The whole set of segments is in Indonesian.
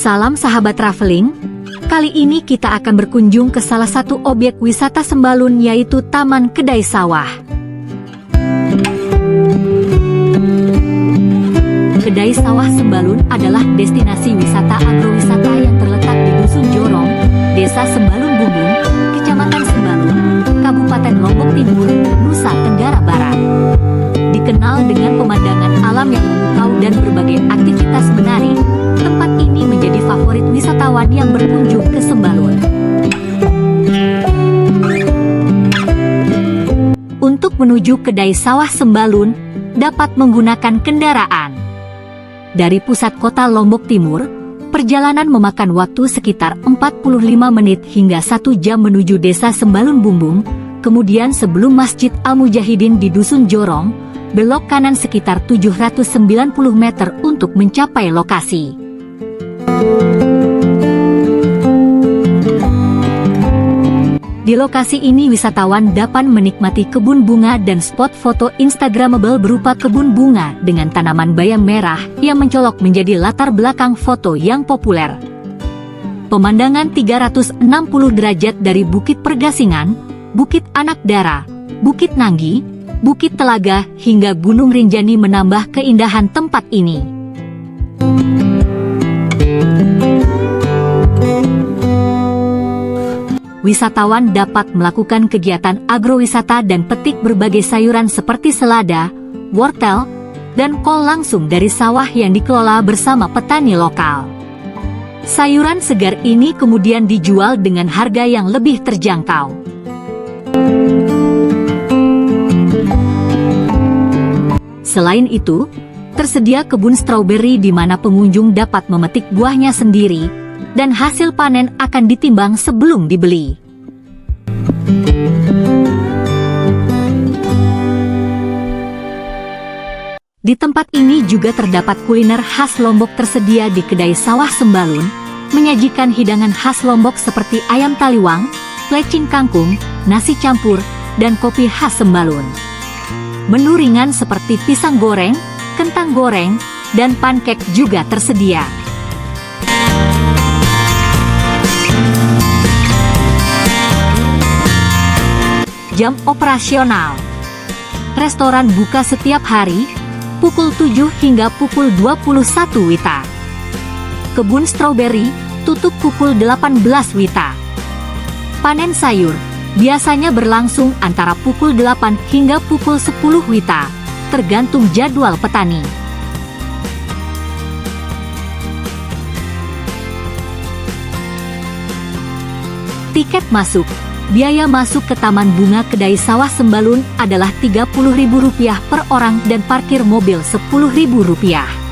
Salam sahabat traveling. Kali ini kita akan berkunjung ke salah satu objek wisata Sembalun, yaitu Taman Kedai Sawah. Kedai Sawah Sembalun adalah destinasi wisata agrowisata yang terletak di Dusun Jorong, Desa Sembalun Bumbung, Kecamatan Sembalun, Kabupaten Lombok Timur, Nusa Tenggara Barat. Dikenal dengan pemandangan alam yang memukau dan berbagai aktivitas menarik, tempat ini menjadi favorit wisatawan yang berkunjung ke Sembalun. Untuk menuju Kedai Sawah Sembalun, dapat menggunakan kendaraan. Dari pusat kota Lombok Timur, perjalanan memakan waktu sekitar 45 menit hingga 1 jam menuju Desa Sembalun Bumbung, kemudian sebelum Masjid Al-Mujahidin di Dusun Jorong, belok kanan sekitar 790 meter untuk mencapai lokasi. Di lokasi ini wisatawan dapat menikmati kebun bunga dan spot foto instagramable berupa kebun bunga dengan tanaman bayam merah yang mencolok menjadi latar belakang foto yang populer. Pemandangan 360 derajat dari Bukit Pergasingan, Bukit Anak Dara, Bukit Nanggi, Bukit Telaga hingga Gunung Rinjani menambah keindahan tempat ini. Wisatawan dapat melakukan kegiatan agrowisata dan petik berbagai sayuran seperti selada, wortel, dan kol langsung dari sawah yang dikelola bersama petani lokal. Sayuran segar ini kemudian dijual dengan harga yang lebih terjangkau. Selain itu, tersedia kebun strawberi di mana pengunjung dapat memetik buahnya sendiri, dan hasil panen akan ditimbang sebelum dibeli. Di tempat ini juga terdapat kuliner khas Lombok tersedia di Kedai Sawah Sembalun, menyajikan hidangan khas Lombok seperti ayam taliwang, plecing kangkung, nasi campur, dan kopi khas Sembalun. Menu ringan seperti pisang goreng, kentang goreng, dan pancake juga tersedia. Jam operasional. Restoran buka setiap hari, pukul 7 hingga pukul 21 WITA. Kebun stroberi tutup pukul 18 WITA. Panen sayur biasanya berlangsung antara pukul 8 hingga pukul 10 WITA, tergantung jadwal petani. Tiket masuk. Biaya masuk ke Taman Bunga Kedai Sawah Sembalun adalah Rp30.000 per orang dan parkir mobil Rp10.000.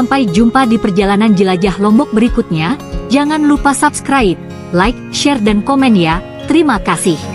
Sampai jumpa di perjalanan jelajah Lombok berikutnya. Jangan lupa subscribe, like, share dan komen ya. Terima kasih.